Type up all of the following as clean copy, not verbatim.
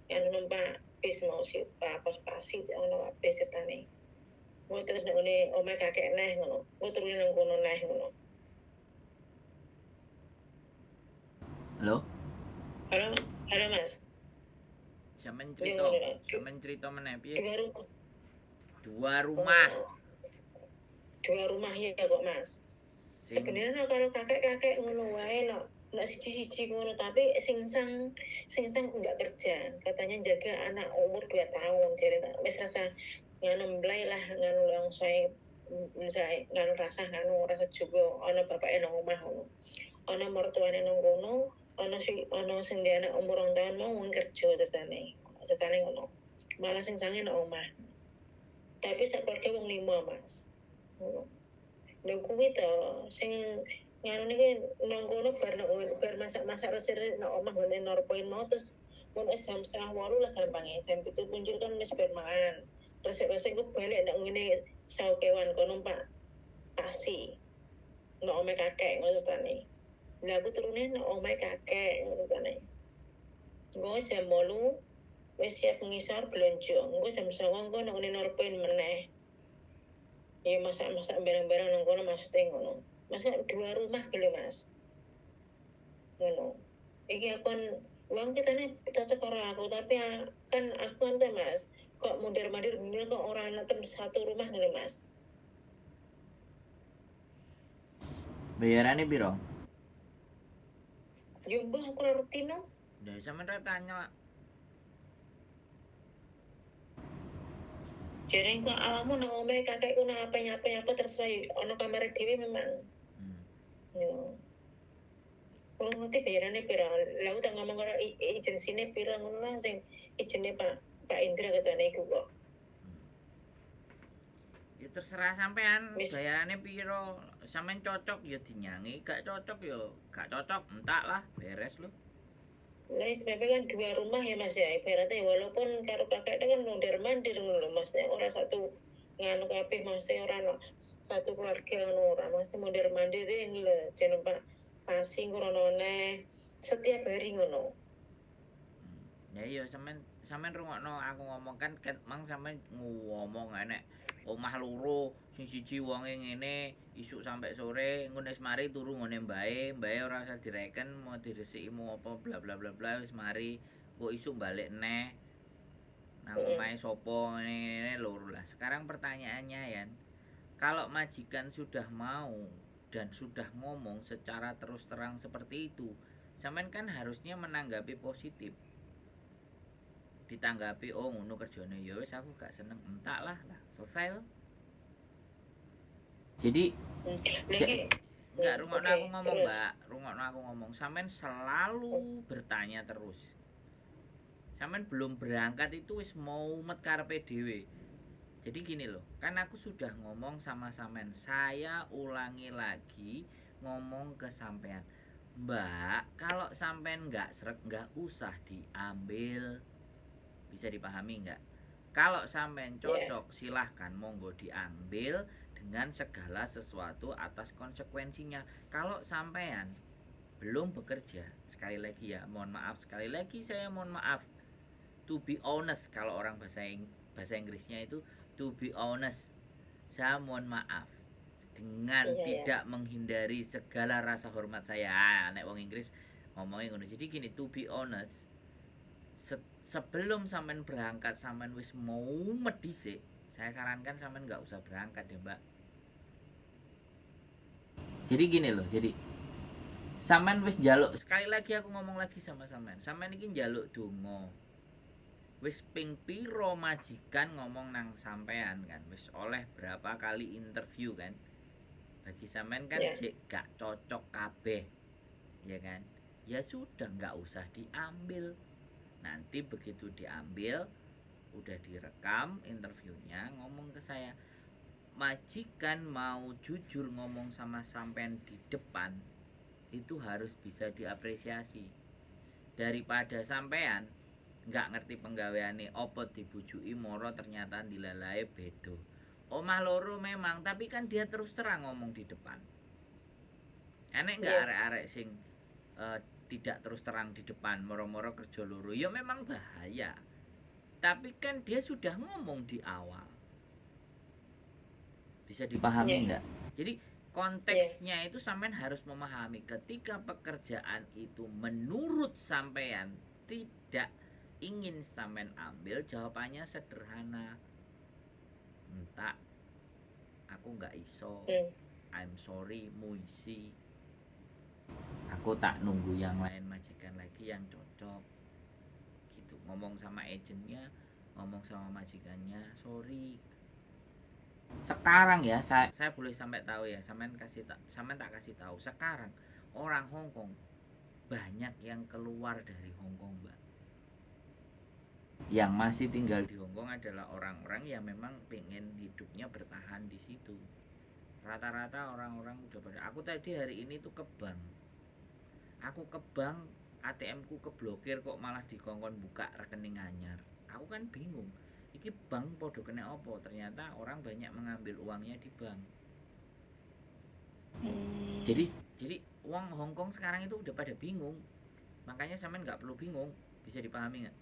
anu numpak bis mau si pos-pasi ono bis sertane. Engko terus nek ngene omahe kakek neh ngono. Engko turune nang kono neh ngono. Halo? Halo Mas. Sampeyan Yo cerita meneh piye? dua rumah. Dua rumah. Dua rumah ya kok Mas. Sing Sebenarnya kalau kakek ngono wae nek siji-siji ngono tapi sing sang enggak kerja. Katanya jaga anak umur 2 tahun. Jadi wis rasa nganu mblay lah nganu langsung misalnya nganu rasa juga ana bapake nang omah ngono. Ana mertuane nang kono, ana sing anak umur 2 tahun mau wong kerja ceritane. Ceritane ngono. Malah sing sange nang omah. Tapi sak keluarga wong 5, Mas. Ngono. Lha kuwi to sing nganu niki nang kono bar masak-masak resik nang omah ngene norpoin mau terus mun jam 7:30 lah gampange jam 7 punjul kan wis bar mangan. Resik-resik ku balik nang ngene sawo kewan kono Pak Pasi. Nang omahe kakek maksudane. Lah aku turune nang omahe kakek maksudane. Engko jam 8 wis siap ngisor blonjo. Engko jam 9 engko nang ngene norpoin meneh. Ya masak-masak bareng-bareng nang kono maksudnya ngono. Masa 2 rumah gitu Mas. Ngono. Iki aku kan wong kitane cocok karo aku tapi kan aku kan Mas kok mundur-mandir ngene kok ora netem satu rumah ngene Mas. bayarane piro? Yo mbah aku ora ngerti no. Ya sampeyan ra tanya. Jadi kok alamu nang omahe kakekku nang apa terserah ono kamar dhewe memang. Yo. Oh, ngerti bayarane piro? Lah aku tak ngomong karo agensinya piro ngono lah sing ijene Pak Indra ketane iku kok. Ya terserah sampean bayarane piro. Sampeyan cocok ya dinyangi, gak cocok ya gak cocok, entak lah, beres lho. Nah, sebenarnya kan 2 rumah ya Mas ya, ibaratnya walaupun karo kakek kan mondar-mandir ngono Mas, ora satu nganu kabeh Mas, ora satu keluarga ngono ora Mas, mondar-mandir lho, jeneng Pak Pasi ngono neh setiap hari ngono. Ya iya sampean rungokno aku ngomong kan mang sampean ngomong enek omah loro sing siji wonge ngene isuk sampai sore engko wis mari turu ngene mbae ora usah direken mau diresiki mau apa bla bla bla bla wis mari kok isuk balik neh nang omahe sapa ngene loro lah. Sekarang pertanyaannya Yan, kalau majikan sudah mau dan sudah ngomong secara terus terang seperti itu, sampean kan harusnya menanggapi positif. Ditanggapi oh ngono kerjane ya wis aku gak seneng entak lah selesai loh. Jadi enggak rungokno aku ngomong Mbak, rungokno aku ngomong sampean selalu bertanya terus. Sampean belum berangkat itu wis mau met karepe dhewe. Jadi gini loh, kan aku sudah ngomong sama sampean, saya ulangi lagi ngomong ke sampean. Mbak, kalau sampean nggak srek nggak usah diambil. Bisa dipahami nggak? Kalau sampean cocok silahkan monggo diambil dengan segala sesuatu atas konsekuensinya. Kalau sampean belum bekerja, sekali lagi ya mohon maaf, sekali lagi saya mohon maaf, to be honest, kalau orang bahasa Inggrisnya itu to be honest, saya mohon maaf dengan tidak menghindari segala rasa hormat saya. Nek wong Inggris ngomongnya ngono. Jadi gini, to be honest, sebelum sampean berangkat sampean wis mau medhisik, saya sarankan sampean nggak usah berangkat ya Mbak. Jadi gini loh, jadi sampean wis njaluk, sekali lagi aku ngomong lagi sama sampean iki njaluk donga. Wis ping piro majikan ngomong nang sampean kan, wis oleh berapa kali interview kan. Bagi sampean kan jek gak cocok kabeh, ya kan? Ya sudah nggak usah diambil. Nanti begitu diambil udah direkam interviewnya ngomong ke saya, majikan mau jujur ngomong sama sampean di depan itu harus bisa diapresiasi. Daripada sampean nggak ngerti penggaweane opo dibujuki moro ternyata dilalai bedo. Omah loro memang, tapi kan dia terus terang ngomong di depan. Enek nggak arek-arek sing tidak terus terang di depan, moro-moro kerja loro, ya memang bahaya. Tapi kan dia sudah ngomong di awal. Bisa dipahami nggak? Jadi konteksnya itu sampean harus memahami ketika pekerjaan itu menurut sampean tidak ingin sampean ambil, jawabannya sederhana. Entah, aku nggak iso, I'm sorry, muisi. Aku tak nunggu yang lain majikan lagi yang cocok. Gitu, ngomong sama agentnya, ngomong sama majikannya, sorry. Sekarang ya, saya boleh sampai tahu ya, sampean tak kasih tahu. Sekarang orang Hong Kong banyak yang keluar dari Hong Kong, Mbak. Yang masih tinggal di Hong Kong adalah orang-orang yang memang pengen hidupnya bertahan di situ. Rata-rata orang-orang udah pada. Aku tadi hari ini tuh ke bank. Aku ke bank, ATM ku keblokir kok malah dikongkon buka rekening anyar. Aku kan bingung. Iki bank podo kena opo? Ternyata orang banyak mengambil uangnya di bank. Jadi uang Hong Kong sekarang itu udah pada bingung. Makanya sampean nggak perlu bingung, bisa dipahami nggak?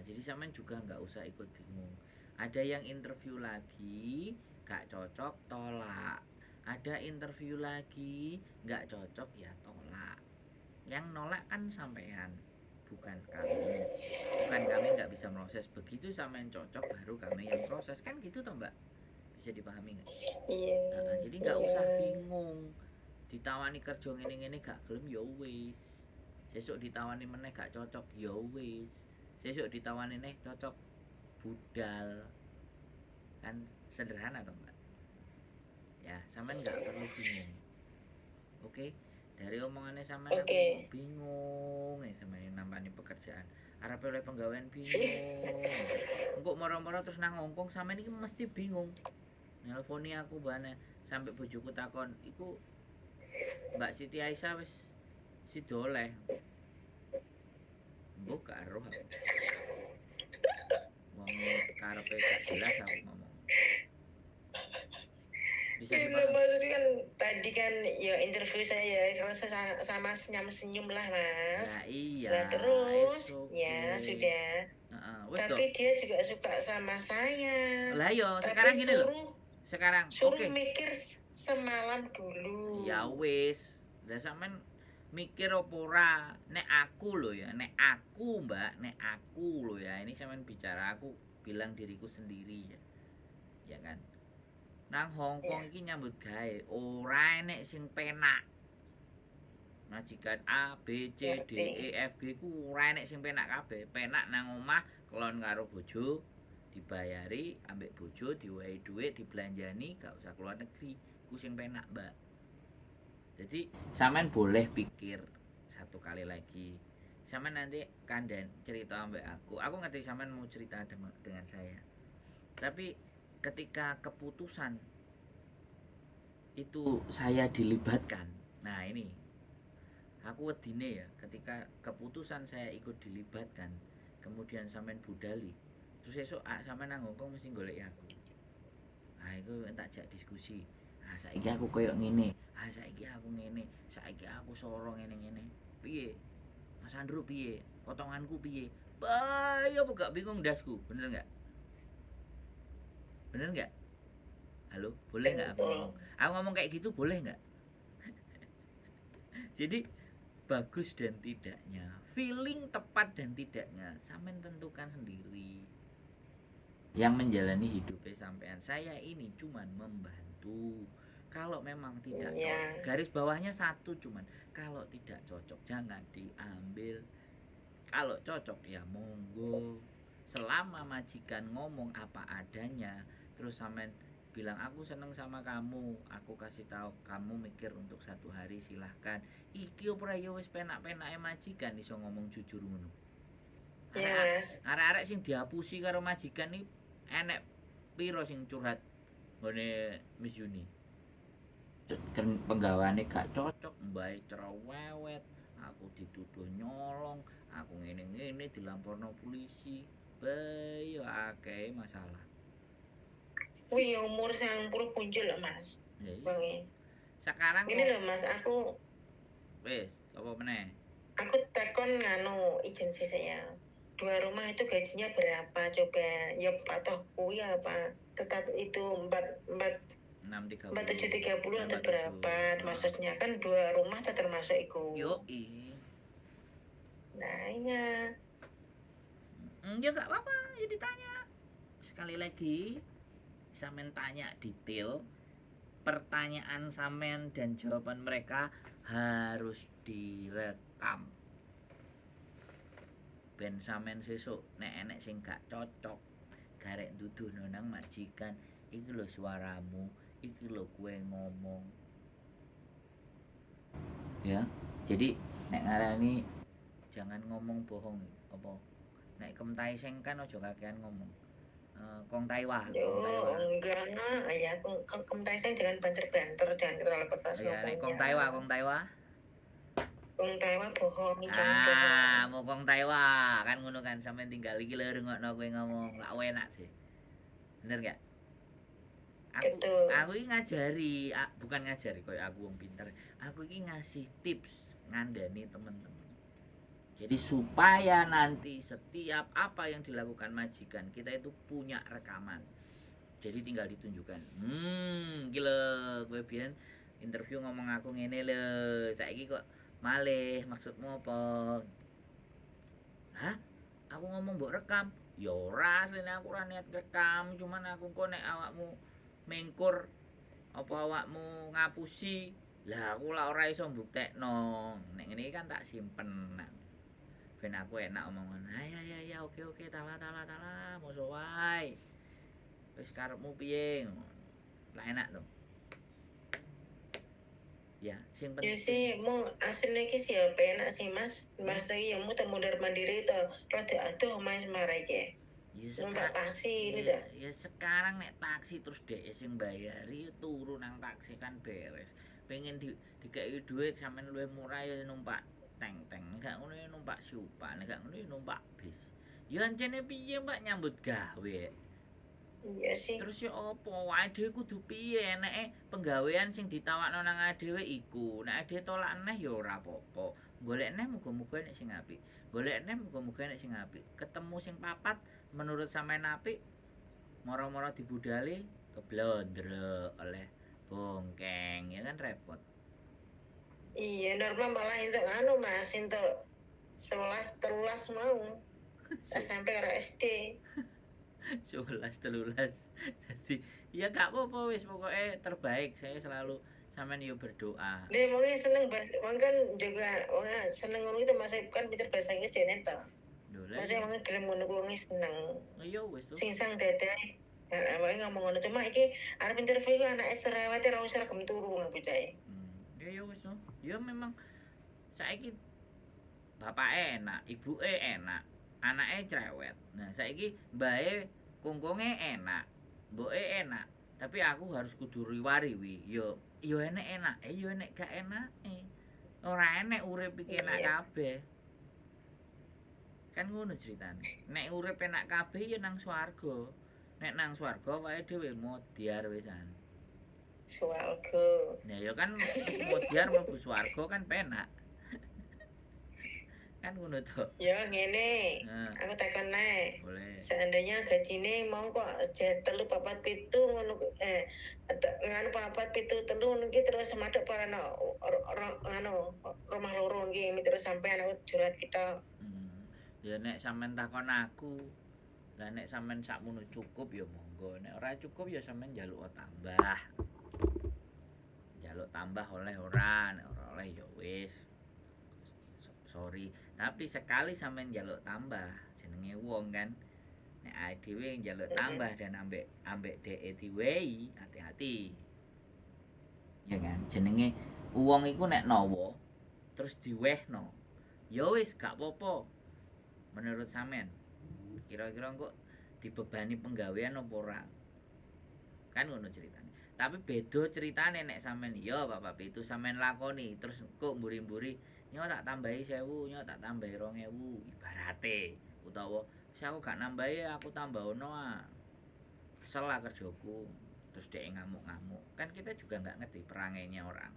Jadi sampean juga nggak usah ikut bingung. Ada yang interview lagi, gak cocok, tolak. Ada interview lagi, gak cocok, ya tolak. Yang nolak kan sampean, bukan kami. Bukan kami nggak bisa proses. Begitu sampean cocok baru kami yang proses, kan gitu toh Mbak? Bisa dipahami nggak? Jadi nggak usah bingung. Ditawani kerja ngene-ngene gak gelem ya wis. Sesuk ditawani meneh gak cocok ya wis. Sesuk ditawani neh cocok, budal. Kan sederhana toh Mbak? Ya, sampean nggak perlu bingung. Oke? Dari omongannya sampean aku bingung ya sampean nampani pekerjaan. Arep oleh penggawean bingung. Engko moro-moro terus nang Hongkong sampean iki mesti bingung. Nelponi aku bane sampai bojoku takon, "Iku Mbak Siti Aisyah wis sidoleh." Mbok gak eruh aku. Wong karepe gak jelas aku ngomong. Maksudnya kan tadi kan ya interview saya kalau sama senyum lah Mas. Nah, iya. Nah terus ya sudah. Tapi dia juga suka sama saya. Lah yo, sekarang gini loh. Sekarang suruh mikir semalam dulu. Ya wis. Lah sampean mikir apa ora? Nek aku lho ya, nek aku Mbak, nek aku lho ya. Ini sampean bicara, aku bilang diriku sendiri ya. Ya kan? Nang Hong Kong iki nyambut gawe ora enek sing penak. Majikan A, B, C, D, E, F, G ku ora enek sing penak kabeh. Penak nang omah kelon karo bojo, dibayari, ambek bojo, diwehi dhuwit, dibelanjani, gak usah keluar negeri. Ku sing penak, Mbak. Jadi sampean boleh pikir satu kali lagi. Sampean nanti kandhan cerita ambek aku. Aku ngerti sampean mau cerita dengan saya. Tapi ketika keputusan itu saya dilibatkan. Nah, ini aku wedine ya, ketika keputusan saya ikut dilibatkan, kemudian sampean budali, terus esuk sampean nang Hongkong mesti golek aku. Iku tak jak diskusi. Saiki aku koyo ngene. Saiki aku ngene. Saiki aku soro ngene-ngene. Piye? Mas Andrew piye? Potonganku piye? Bayo apa gak bingung dasku, bener enggak? Bener nggak? Halo, boleh nggak aku ngomong? Aku ngomong kayak gitu boleh nggak? Jadi bagus dan tidaknya, feeling tepat dan tidaknya, sampean tentukan sendiri. Yang menjalani hidupnya sampean, saya ini cuman membantu. Kalau memang tidak cocok, garis bawahnya satu cuman, kalau tidak cocok jangan diambil. Kalau cocok ya monggo. Selama majikan ngomong apa adanya, terus sampean bilang aku seneng sama kamu, aku kasih tahu kamu mikir untuk 1 hari, silahkan. Iki ora ya wis penak-penake majikan iso ngomong jujur ngono. Yes. Arek-arek sing dihapusi karo majikan iki enek piro sing curhat ngene Miss Yuni. Penggawaane gak cocok, mbae cerewet, aku dituduh nyolong, aku ngene-ngene dilamporno polisi. Bayo akeh masalah. Wih, umur 90 punjul loh Mas. Ya, iya. Sekarang ini loh Mas, aku Wis, apa meneh? Aku takon izin sih saya. 2 rumah itu gajinya berapa coba? Ya atau kuwi apa? Tetap itu 4730 atau berapa? Maksudnya kan 2 rumah itu termasuk itu. Yoi. Nah iya. Ya gak apa-apa, ya ditanya. Sekali lagi, sampean tanya detail. Pertanyaan sampean dan jawaban mereka harus direkam. Ben sampean sesuk nek enek sing gak cocok, garek duduhno nang majikan, iki lho suaramu, iki lho kue ngomong. Ya, jadi nek ngarani jangan ngomong bohong apa. Nek kemtai sing kan aja kakean ngomong. Kong Taiwa. Enggak, ya kemtai saya jangan banter-banter, jangan terlalu keras ngomongnya. Nek Kong Taiwa. Kong Taiwa bohong, jangan bohong. Mau Kong Taiwa kan ngono kan sampean tinggal iki lho rungokno kowe ngomong, lak enak sih. Bener gak? Aku iki ngajari, bukan ngajari koyo aku wong pinter. Aku iki ngasih tips ngandani temen-temen. Jadi supaya nanti setiap apa yang dilakukan majikan kita itu punya rekaman. Jadi tinggal ditunjukkan. Gila, gue biyen interview ngomong aku ngene lho. Saiki kok malih, maksudmu apa? Hah? Aku ngomong mbok rekam. Ya ora, asline aku ora niat rekam, cuman aku kok nek awakmu mengkur apa awakmu ngapusi, lah aku lah ora iso mbuktekno. Nek ngene kan tak simpen. Ben aku enak omongan. Ya oke tala moso wae. Wis karepmu piye? Lah enak to. Ya, sing penting. Ya sih, mau aslinya ki sih ya enak sih Mas. Mas lagi yang mau mundar mandiri to, rada aduh Mas marah ya. Numpak taksi ini dah. Ya sekarang nek taksi terus dhek sing bayari turu nang taksi kan beres. Pengen dikeki duit sampean luwih murah ya numpak teng-teng, gak ngono numpak supa, gak ngono numpak bis. Ya ancene piye Mbak nyambut gawe? Iya sih. Terus ya apa? Wae dhewe kudu piye? Nek penggawean sing ditawakno nang dhewe iku, nek dhewe tolak neh ya ora apa-apa. Golek neh muga-muga nek sing apik. Golek neh muga-muga nek sing apik. Ketemu sing papat menurut sampean apik, moro-moro dibudali keblondrek oleh bongkeng, ya kan repot. Iya, normal malah untuk Mas, untuk 11 13 mau. SMP karo SD. 11 13. Jadi ya gak apa-apa wis pokoknya terbaik. Saya selalu sampean yo berdoa. Nih mungkin seneng kan juga seneng ngomong itu Mas kan pinter bahasa Inggris dene to. Mas emang gelem ngono kuwi seneng. Iya wis to. Sing sang dadae. Awake ngomong ngono cuma iki arep interview ku anake cerewet ora usah regem turu ngono bocahe. Ya wis to. Ya memang saiki bapake enak, ibuke enak, anake cerewet. Nah, saiki mbae kongkonge enak, mboke enak. Tapi aku harus kudu riwariwi. Yo enak, yo enek gak enake. Ora enek urip iki enak kabeh. Kan ngono ceritane. Nek urip enak kabeh ya nang swarga. Nek nang swarga wae dhewe modiar wisan. Swarga. Nah, ya kan modiar mlebu swarga kan penak. Kan ngono to. Ya ngene. Aku takon nae. Seandainya gajine mau kok 3 4 7 ngono nganu 4 7 3 ngono iki terus madhep para rumah loro iki terus sampean aku curhat kita. Ya nek sampean takon aku. Lah nek sampean sakmono cukup ya monggo. Nek ora cukup ya sampean njaluk tambah. Njaluk tambah oleh ora, nek ora oleh ya wis. Sorry, tapi sekali sampean njaluk tambah jenenge wong kan. Nek dhewe njaluk tambah dan ambek dhek diwehi, hati-hati. Ya kan, jenenge wong iku nek nawa terus diwehno. Ya wis gak apa-apa. Menurut sampean, kira-kira kok dibebani penggawean apa ora? Kan ngono ceritane. Tapi beda ceritane nek sampean ya Bapak itu sampean lakoni terus kok mburi-mburi nyo tak tambahi 1000, nyo tak tambahi 2000 ibarate utawa wis aku gak nambahi aku tambahono ah. Kesel lah kerjaku. Terus dhek ngamuk-ngamuk. Kan kita juga nggak ngerti perangainya orang.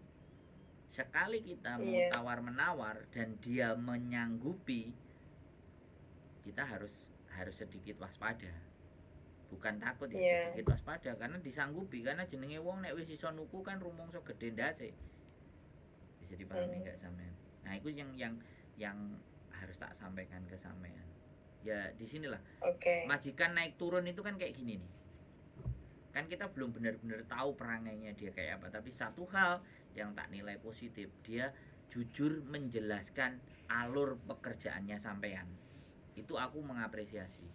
Sekali kita mau Iya. tawar-menawar dan dia menyanggupi, kita harus sedikit waspada. Bukan takut ya, Iya. sedikit waspada karena disanggupi, karena jenenge wong nek wis iso nuku kan rumangsa gedhe ndase. Bisa dipahami enggak sampean? Nah, itu yang harus tak sampaikan ke sampean. Ya di sinilah. Oke. Majikan naik turun itu kan kayak gini nih. Kan kita belum benar-benar tahu perangainya dia kayak apa, tapi satu hal yang tak nilai positif, dia jujur menjelaskan alur pekerjaannya sampean. Itu aku mengapresiasi.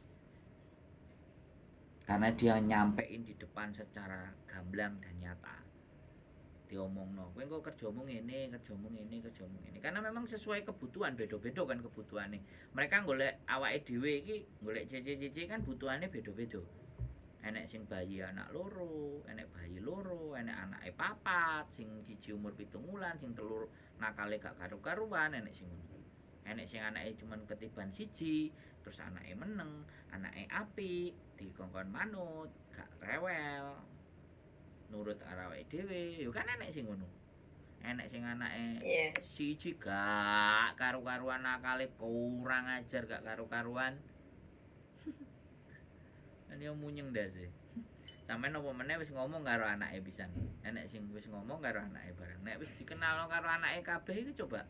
Karena dia nyampein di depan secara gamblang dan nyata. Diomongno, kowe engko kerjamu ngene, kerjamu ngene, kerjamu ngene. Karena memang sesuai kebutuhan, beda-beda kan kebutuhane. Mereka golek awake dhewe iki, golek CC kan butuhane beda-beda. Enek sing bayi anak loro, enek bayi loro, enek anake papat, sing siji umur 7 wulan, sing telur nakale gak karu-karuan, enek sing ngono. Enek sing anake cuman ketiban siji, terus anake meneng, anake apik, dikongkon manut, gak rewel, nurut awake dhewe. Yo kan enek sing ngono. Enek sing anake siji gak karu-karuan nakale, kurang ajar gak karu-karuan. Kan yo munyeng ndase. Sampeyan apa meneh wis ngomong karo anake pisan. Enek sing wis ngomong karo anake bareng. Nek wis dikenal karo anake kabeh iki coba.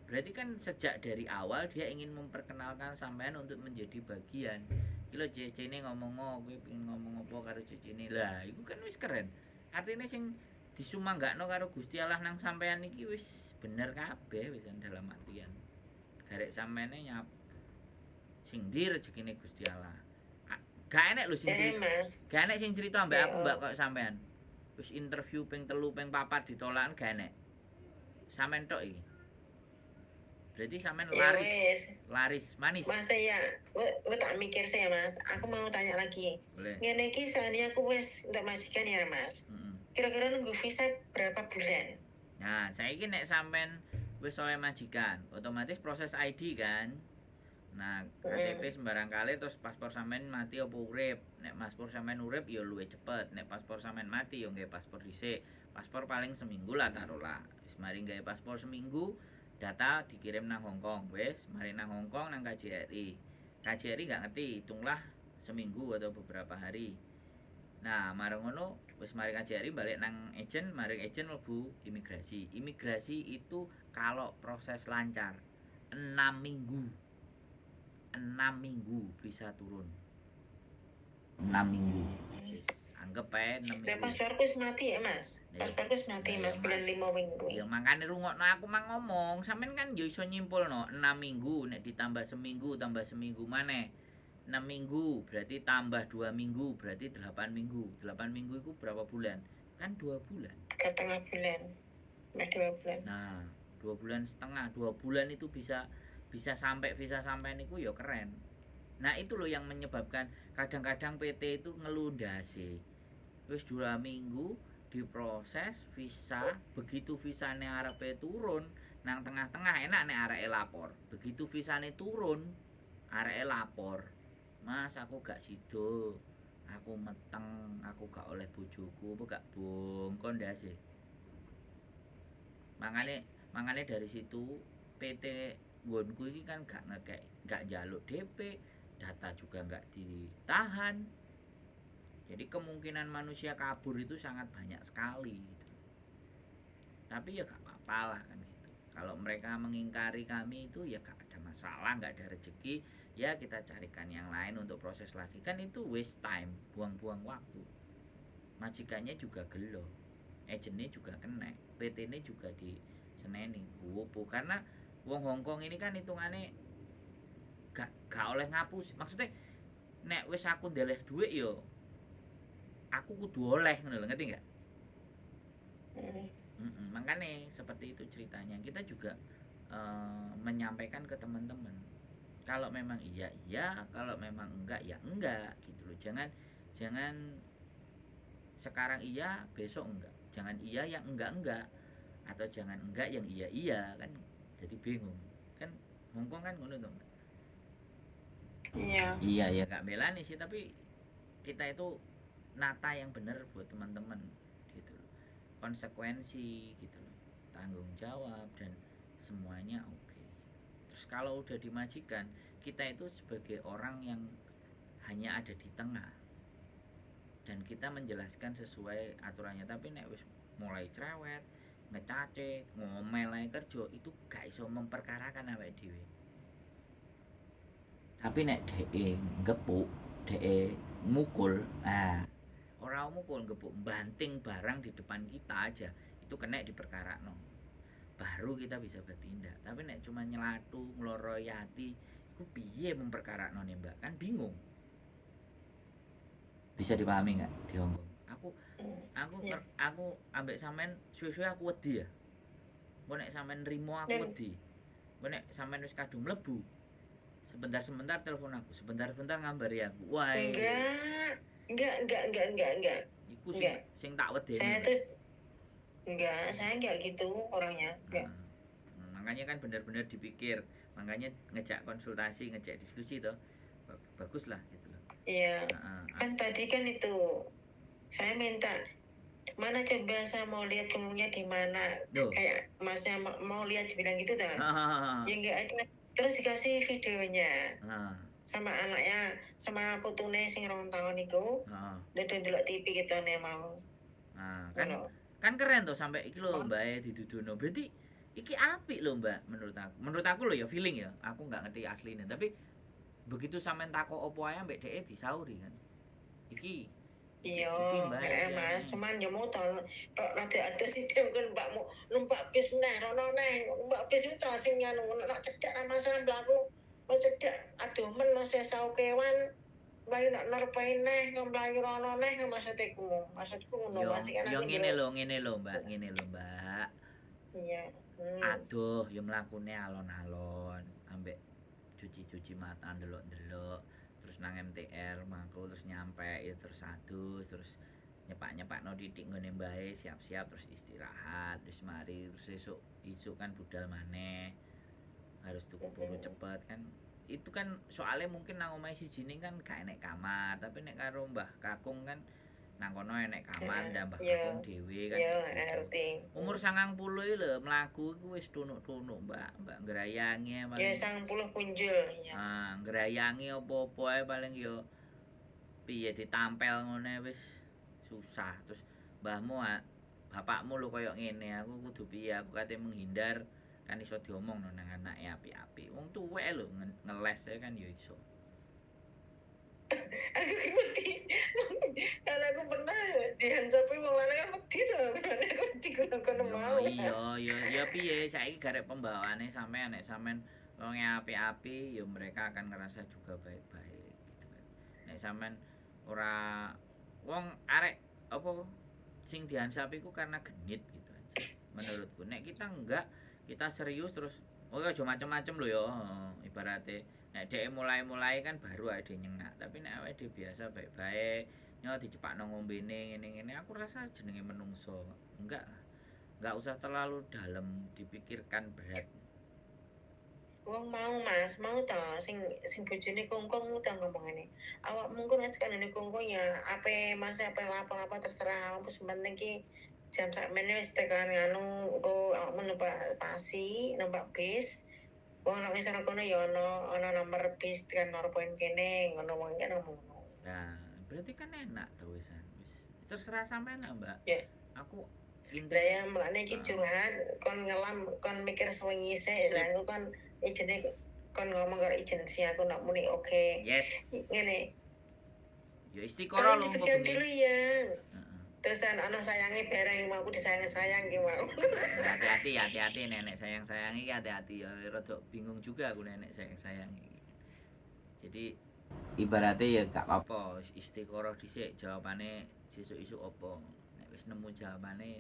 Berarti kan sejak dari awal dia ingin memperkenalkan sampean untuk menjadi bagian. Iki lho cecene ngomong kowe pengen ngomong apa karo cecene. Lah, iku kan wis keren. Artinya sing disumanggakno karo Gusti Allah nang sampean iki wis bener kabeh wis dalam artian. Garek sampeane nyap sing ndi rezekine Gusti Allah. Gak enek lho sing cerita. Gak enek sing cerita mbak aku mbak kok sampean. Wis interview ping 3 ping 4 ditolak gak enek. Sampean tok iki. Berarti sampean laris manis. Mas ya, gue tak mikir saya Mas. Aku mau tanya lagi. Boleh. Ngene iki soalnya aku wis untuk majikan ya Mas. Kira-kira nunggu visa berapa bulan? Nah, saiki nek sampean wis oleh majikan, otomatis proses ID kan. Nah, KTP sembarang kali terus paspor sampean mati apa urip. Nek paspor sampean urip ya luwih cepet. Nek paspor sampean mati ya nggae paspor dhisik. Paspor paling seminggu lah taruhlah. Wis mari nggae paspor seminggu, data dikirim nang Hongkong. Wis mari nang Hongkong nang KJRI. KJRI gak ngerti, hitunglah seminggu atau beberapa hari. Nah, marang ngono wis mari KJRI balik nang agent, mari agent mlebu imigrasi. Imigrasi itu kalau proses lancar 6 minggu. 6 minggu bisa turun. 6 minggu. Wis anggap ae 6 minggu. Lah pasporku wis mati ya, Mas. Pasporku wis mati, Mas, bulan 5 minggu. Ya makane rungokno aku mang ngomong, sampean kan yo iso nyimpulno 6 minggu nek ditambah seminggu tambah seminggu maneh. 6 minggu berarti tambah 2 minggu berarti 8 minggu. 8 minggu itu berapa bulan? Kan 2 bulan. Setengah bulan. Nah, 2 bulan. Nah, 2 bulan setengah. 2 bulan itu bisa sampai visa sampean niku ya keren. Nah, itu loh yang menyebabkan kadang-kadang PT itu ngelundasi. Wis 2 minggu diproses visa, begitu visane arepe turun nang tengah-tengah enak nek areke lapor. Begitu visane turun, areke lapor. Mas, aku gak sido. Aku meteng, aku gak oleh bojoku, apa gak bongkon ndase. Mangane dari situ PT nggonku iki kan gak ngekek, gak njaluk DP, data juga gak ditahan. Jadi kemungkinan manusia kabur itu sangat banyak sekali gitu. Tapi ya gak apa-apa lah kan gitu. Kalau mereka mengingkari kami itu ya gak ada masalah, gak ada rezeki, ya kita carikan yang lain untuk proses lagi. Kan itu waste time, buang-buang waktu. Majikannya juga gelo, agentnya juga kena, PT-nya juga diseneni guwopo. Karena wong Hongkong ini kan hitungannya gak oleh ngapus. Maksudnya nek wis aku ndeleh dhuwit yo aku kudu oleh ngono lho, ngerti enggak? Makanya seperti itu ceritanya. Kita juga menyampaikan ke teman-teman. Kalau memang iya, kalau memang enggak ya enggak gitu loh. Jangan sekarang iya, besok enggak. Jangan iya yang enggak. Atau jangan enggak yang iya kan. Jadi bingung kan. Hongkong kan ngono to. Iya ya gak belani sih, tapi kita itu nata yang benar buat teman-teman gitu loh. Konsekuensi gitu loh. tanggung jawab dan semuanya oke. Terus kalau udah di majikan, kita itu sebagai orang yang hanya ada di tengah dan kita menjelaskan sesuai aturannya. Tapi nek wis mulai cerewet, ngecace, ngomel ae kerja, itu gak iso memperkarakan awake dhewe. Tapi nek dhek ngepuk, dhek mukul, ora mukul, ngepuk, banting barang di depan kita aja, itu kena diperkarakno. Baru kita bisa bertindak. Tapi nek cuma nyelatu, ngloroi ati, iku piye memperkarakno nih, Mbak? Kan bingung. Bisa dipahami nggak di Hongkong? Aku ambek sampean suwe-suwe aku wedi ya. Engko nek sampean nrimo aku wedi. Engko nek sampean wis kadung mlebu, sebentar-sebentar telepon aku, sebentar-sebentar ngambari aku. Wah. Enggak. Iku sing tak wedeni. Saya enggak gitu orangnya. Enggak. Makanya kan benar-benar dipikir, makanya ngejak konsultasi, ngejak diskusi toh. Bagus lah gitu loh. Iya. Kan tadi kan itu saya minta mana coba saya mau lihat punggungnya di mana. Kayak masnya mau lihat bilang gitu dah. Ya enggak ada. Terus dikasih videonya. Sama anaknya, sama putune sing 2 tahun iku. Udah ndelok TV kita nih mau. Kan keren tuh sampai iki lho Mbak didudono. Berarti iki apik lho Mbak menurut aku. Menurut aku lho ya feeling ya. Aku nggak ngerti aslinya, tapi begitu sampean takok opo ae mbek dhek disauri kan. Iki iya, Mas, cuman yo mau tau rada atus sithik kan mbakmu numpak bis meneh rono neh. Mbak bis itu sing nyanu nek cedhak Mas mblaku. Mas cedhak aduh men Mas esau kewan. Mlayu nak nerpain neh, mlayu rono neh maksudku ngono Mas kan. Yo ngene lho Mbak, Iya. Aduh, yo mlakune alon-alon ambek cuci mata ndelok-ndelok terus nang MTR mangko terus nyampe ya terus adus terus nyepak-nyepakno titik nggone mbae siap-siap terus istirahat terus mari terus esuk kan budal maneh harus tuku buru cepet kan itu kan soalnya mungkin nang omahe sijine kan gak enek kamar tapi nek karo Mbah Kakung kan nang kono enek kamar ndak Mbah Kakung dhewe kan. Umur 90 iki lho mlaku iku wis tunuk-tunuk Mbak ngrayangi paling. Ya 90 punjul ya. Ngrayangi apa-apa ae paling yo piye ditampel ngene wis susah. Terus mbahmu bapakmu lho koyo ngene aku kudu piye aku kate menghindar kan iso diomongno nang anake apik-apik. Wong tuwek lho ngeles kan yo iso. Aku ngerti. Kalau aku pernah dihancapi wong lanang kan wedi to. Aku digunakan mau. Iya piye saiki garek pembawaane sampean nek sampean wong apik-apik ya mereka akan ngerasa juga baik-baik gitu kan. Nek sampean ora wong arek apa sing dihancapi ku karena genit gitu aja. Menurutku nek kita enggak kita serius terus aja macem-macem lho ya ibaratnya nek dhek mulai kan baru ade nyengak tapi nek awake dhewe biasa baik-baik nyo dicepakno ngombene ngene-ngene aku rasa jenenge menungso enggak usah terlalu dalam dipikirkan berat. Wong mau Mas, mau to sing bojone kongkong to ngomongane. Awak mungkin wis kanene kongkong ya ape Mas ape apa terserah apa penting ki jam sakmene wis tekan nganu awak numpak pasi, numpak bis. Wong nang isor kono ya ana nomor bis kan nomor poin kene ngono wong kan ngono. Nah, berarti kan enak to wisan. Wis terserah sampean lah, Mbak. Ya. Aku indah ya mlane iki curhat kon ngelam kon mikir sewengi sik lha aku kan ijene kon ngomong karo ijen si aku nak muni oke. Yes. Ngene. Ya istiqoroh lho kok dulu ya. Terusan ana sayange bareng mau disayang ki mau. Hati-hati nenek sayang-sayangi hati-hati ya rada bingung juga aku nenek sayang-sayangi. Jadi ibaratnya ya gak apa-apa istiqoroh dhisik jawabane sesuk-isuk apa. Nek wis nemu jawabane.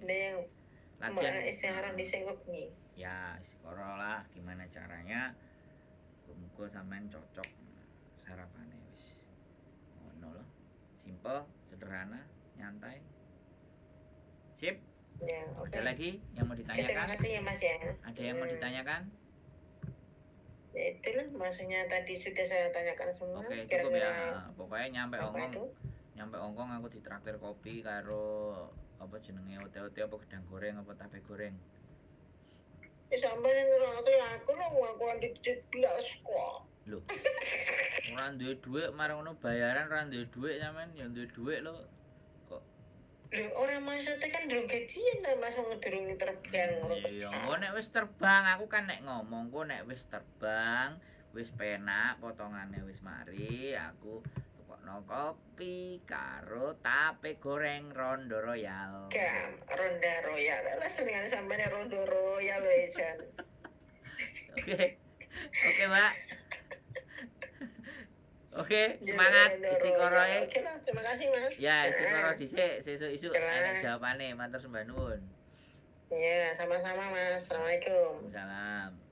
Latihan istihara dhisik kok piye? Ya, istiqoroh lah gimana caranya. Muga sampean cocok sarapane wis. Ngono lho. Simple, sederhana, nyantai. Sip. Ya, okay. Ada lagi yang mau ditanyakan? Terima kasih ya Mas ya. Ada yang mau ditanyakan? Ya itulah maksudnya tadi sudah saya tanyakan semua. Oke, cukup ya. Pokoknya nyampe Hongkong aku ditraktir kopi karo apa jenenge ote-ote apa gedang goreng apa tape goreng. sampai sing ngerasa aku aku di blas kok. Lho. Ora duwe dhuwit marang ngono bayaran ora duwe dhuwit sampean ya duwe dhuwit lho. Kok Lho ora maksudnya kan durung gajian lah Mas wong durung terbang ngono. iya, engko nek wis terbang aku kan nek ngomong kok nek wis terbang, wis penak potongane wis mari aku tukokno kopi karo tape goreng Rondo Royal. Ronda Royal. Lah senengane sampeyan Rondo Royal lho Jan. Oke. Oke, Mbak. Oke, semangat istiqorohe. Oke lah, terima kasih Mas. Ya, istiqoroh dhisik, sesuk-isuk enek jawabane. Matur sembah nuwun. Iya, sama-sama Mas. Assalamualaikum. Waalaikumsalam.